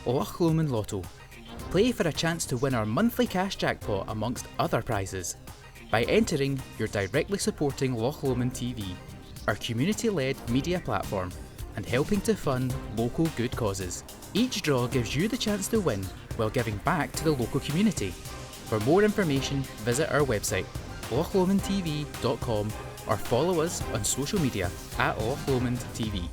Loch Lomond Lotto. Play for a chance to win our monthly cash jackpot amongst other prizes. By entering, you're directly supporting Loch Lomond TV, our community-led media platform, and helping to fund local good causes. Each draw gives you the chance to win while giving back to the local community. For more information, visit our website, lochlomondtv.com, or follow us on social media at Loch Lomond TV.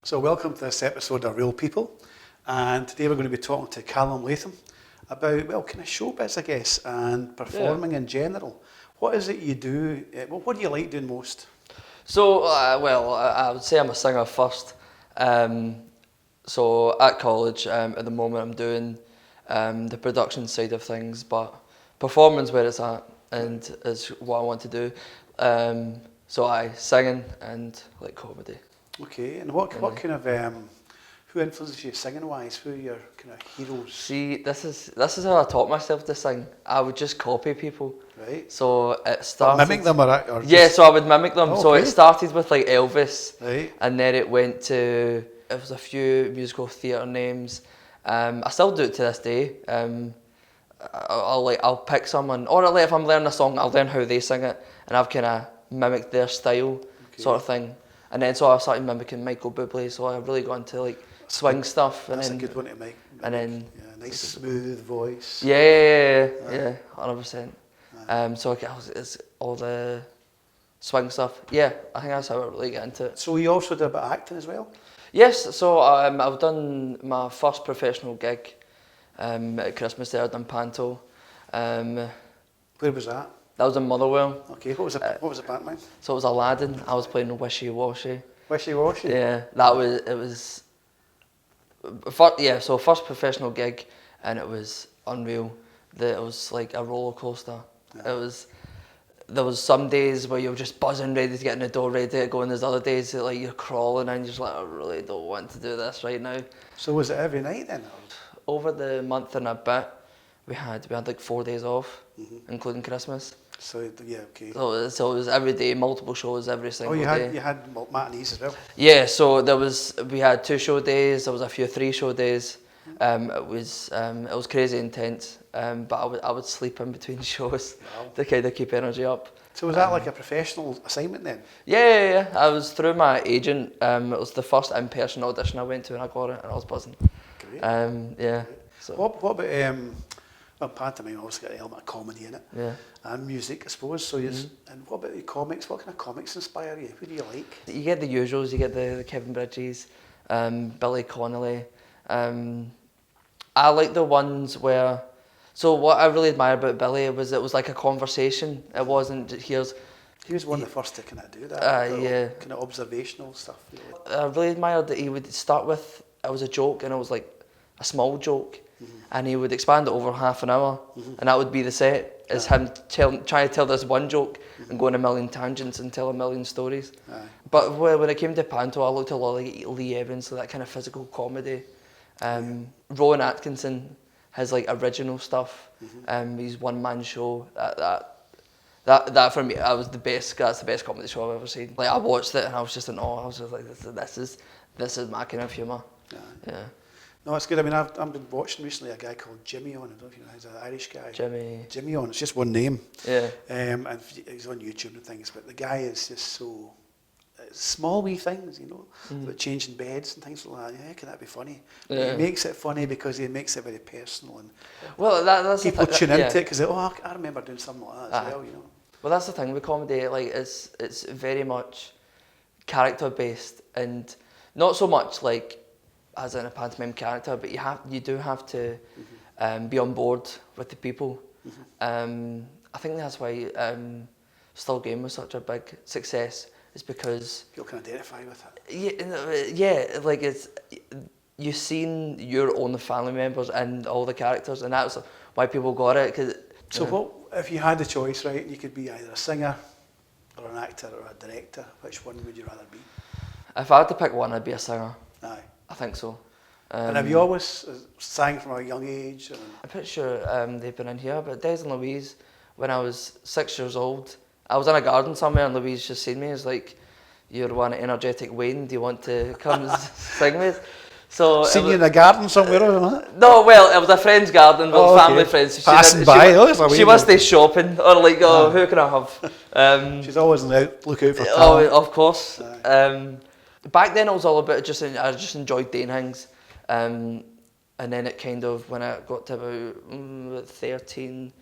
So welcome to this episode of Real People, and today we're going to be talking to Callum Latham about, well, kind of showbiz, I guess, and performing in general. What is it you do? What do you like doing most? So, I would say I'm a singer first. So at college, at the moment I'm doing the production side of things, but performing's where it's at and is what I want to do. So I singing and like comedy. Okay, and what kind of who influences you singing wise? Who are your kind of heroes? See, this is how I taught myself to sing. I would just copy people. Right. So it started. Mimic them or yeah, so I would mimic them. Oh, so okay. it started with like Elvis, right, and then it went to was a few musical theatre names. I still do it to this day. I'll pick someone, or if I'm learning a song, I'll learn how they sing it, and I've kind of mimicked their style, sort of thing. And then so I started mimicking Michael Bublé, so I really got into like swing stuff. That's and then, a good one to make. And then nice smooth voice. Yeah, 100%. So it's all the swing stuff. Yeah, I think that's how I really get into it. So you also did a bit of acting as well? Yes, so I've done my first professional gig at Christmas there. I've done Panto. Where was that? That was in Motherwell. Okay, what was the pantomime? So it was Aladdin. I was playing Wishy Washy. Wishy Washy? Yeah, so first professional gig, and it was unreal. It was like a roller coaster. Yeah. There was some days where you're just buzzing, ready to get in the door, ready to go, and there's other days that like you're crawling and you're just like, I really don't want to do this right now. So was it every night then? Over the month and a bit, we had like 4 days off, including Christmas. So yeah, okay. So it was every day, multiple shows every single day. You had matinees as well? Yeah, so we had 2 show days, there was a few 3 show days. It was crazy intense, but I would sleep in between shows to kind of keep energy up. So was that like a professional assignment then? Yeah. I was through my agent. It was the first in-person audition I went to, and I got it, and I was buzzing. Great. Yeah. So. What about well, pantomime obviously got an element of comedy in it, and music, I suppose. So and what about the comics? What kind of comics inspire you? Who do you like? You get the usuals. You get the Kevin Bridges, Billy Connolly. I like the ones where. So what I really admire about Billy was it was like a conversation. It wasn't He was one of the first to kind of do that. Kind of observational stuff. I really admired that he would start with it was a joke, and it was like a small joke. And he would expand it over half an hour, and that would be the set. Is him trying to tell this one joke and go on a million tangents and tell a million stories. But when it came to Panto, I looked a lot like Lee Evans, so that kind of physical comedy. Rowan Atkinson has like original stuff. He's one-man show. That for me, that was the best. That's the best comedy show I've ever seen. Like I watched it and I was just in awe. I was just like, this is my kind of humour. Yeah. No, it's good. I mean, I've been watching recently a guy called Jimmy on. I don't know if you know, he's an Irish guy. Jimmy on. It's just one name. Yeah. And he's on YouTube and things. But the guy is just so small wee things, you know, about changing beds and things like that. Yeah, can that be funny? Yeah. He makes it funny because he makes it very personal, and that's people tune into it because I remember doing something like that as well, you know. Well, that's the thing with comedy. Like it's very much character based, and not so much like as in a pantomime character, but you do have to be on board with the people. I think that's why Still Game was such a big success, is because people can identify with it. Yeah, like you've seen your own family members and all the characters, and that's why people got it. So what if you had the choice, right? You could be either a singer or an actor or a director. Which one would you rather be? If I had to pick one, I'd be a singer. Aye. I think so. And have you always sang from a young age? I'm pretty sure they've been in here, but Des and Louise, when I was 6 years old, I was in a garden somewhere and Louise just seen me. It's like, "You're one energetic Wayne, do you want to come sing with?" So seen you in a garden somewhere or not? No, well, it was a friend's garden, but family friends. So passing by, she must stay shopping, or like, who can I have? She's always looking out for talent. Oh, of course. Back then it was all about I just enjoyed doing things. And then it kind of, when I got to about 13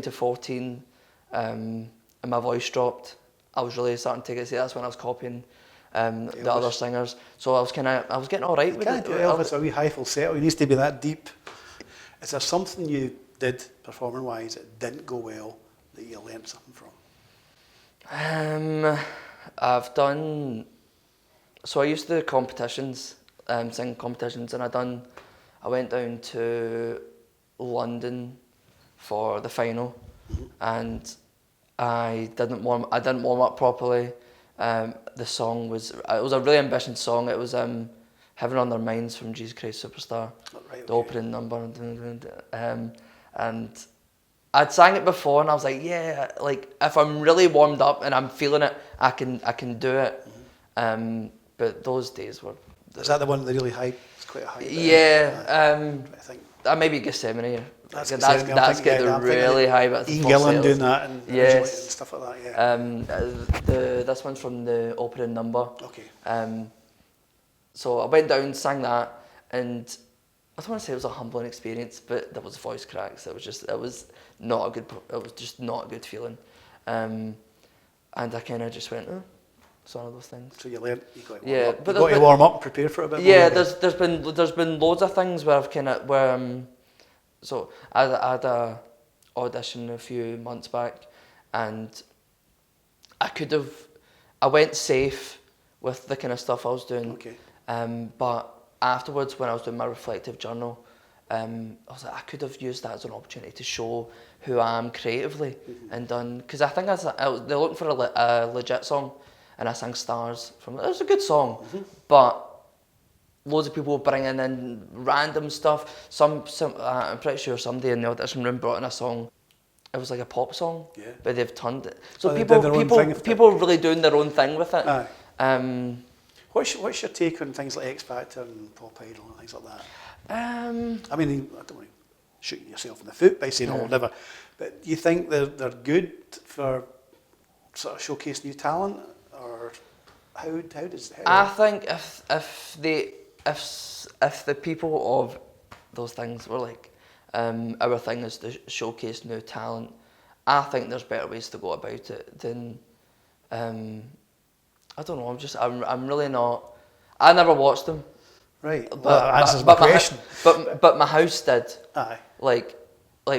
to 14, and my voice dropped, I was really starting to get, that's when I was copying the other singers. So I was getting all right with it. Elvis, a wee high falsetto, it needs to be that deep. Is there something you did performing-wise that didn't go well that you learnt something from? I've done, so I used to do competitions, singing competitions, and I went down to London for the final, and I didn't warm up properly. The song was a really ambitious song. It was Heaven on Their Minds from Jesus Christ Superstar, the opening number, and I'd sang it before, and I was like, yeah, like if I'm really warmed up and I'm feeling it, I can do it. But those days were. Is that the one that really high? It's quite a high. Yeah. I think maybe Gethsemane. That's getting really high. But Ian Gillan doing that and and stuff like that. Yeah. This one's from the opening number. Okay. So I went down, sang that, and I don't want to say it was a humbling experience, but there was voice cracks. It was just not a good feeling, and I kind of just went, it's one of those things. So you learned, you got to warm up and prepare for it a bit more. Yeah, there's been loads of things where I've so I had a audition a few months back, and I went safe with the kind of stuff I was doing. Okay. But afterwards, when I was doing my reflective journal, I was like, I could have used that as an opportunity to show who I am creatively, and done, because I think they're looking for a legit song, and I sang Stars from it. It was a good song, but loads of people bringing in random stuff. I'm pretty sure somebody in the audition room brought in a song. It was like a pop song, but they've turned it. So people really doing their own thing with it. Aye. What's your take on things like X Factor and Pop Idol and things like that? I mean, I don't want to shoot yourself in the foot by saying, oh, never. But do you think they're good for sort of showcase new talent, or how does? I think if the people of those things were like, our thing is to showcase new talent, I think there's better ways to go about it than, I don't know. I'm really not. I never watched them. Right. Well, that answers my question. But my house did. Aye. Like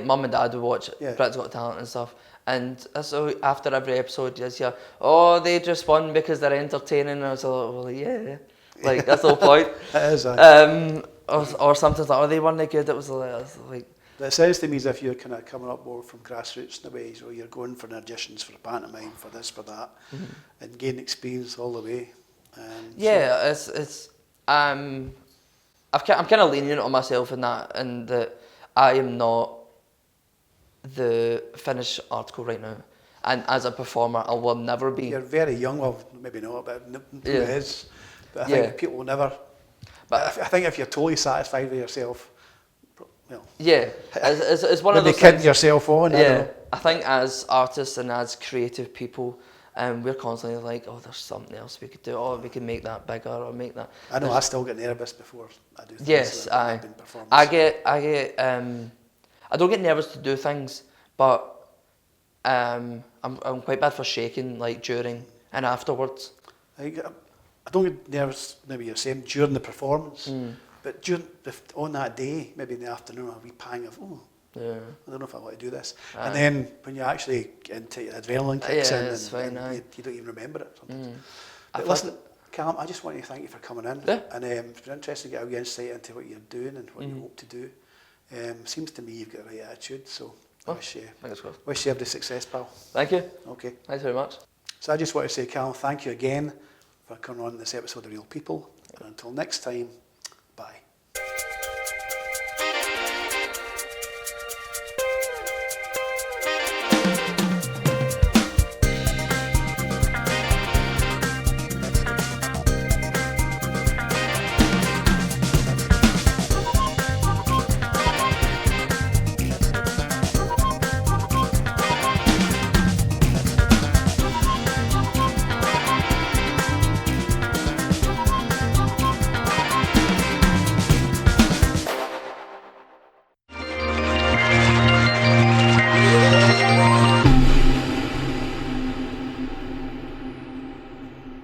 mum and dad would watch Britain's Got Talent and stuff. And so after every episode, you just hear, oh, they just won because they're entertaining. And I was like, well, yeah. Like, that's the whole point. It is, or sometimes like, oh, they weren't good. It was like. It sounds to me as if you're kind of coming up more from grassroots in a way, so you're going for auditions for pantomime, for this, for that, and gaining experience all the way. I'm kind of lenient on myself in that, and that I am not the finished article right now, and as a performer, I will never be. You're very young, well, maybe not, but who is? But I think people will never. But I think if you're totally satisfied with yourself. Well, it's one of those things. Maybe kidding yourself on. I think as artists and as creative people, we're constantly like, oh, there's something else we could do. Oh, we can make that bigger or make that. I know. I still get nervous before I do things. Yes, I don't get nervous to do things, but I'm quite bad for shaking, like during and afterwards. I don't get nervous. Maybe you're saying during the performance. But on that day, maybe in the afternoon, a wee pang of, I don't know if I want to do this. And then when you actually get into adrenaline kicks in, and you don't even remember it sometimes. But listen, Callum, I just want to thank you for coming in. Yeah. And it's been interesting to get your insight into what you're doing and what you hope to do. Seems to me you've got the right attitude, so I wish you every success, pal. Thank you. Okay. Thanks very much. So I just want to say, Callum, thank you again for coming on this episode of Real People. And until next time, bye.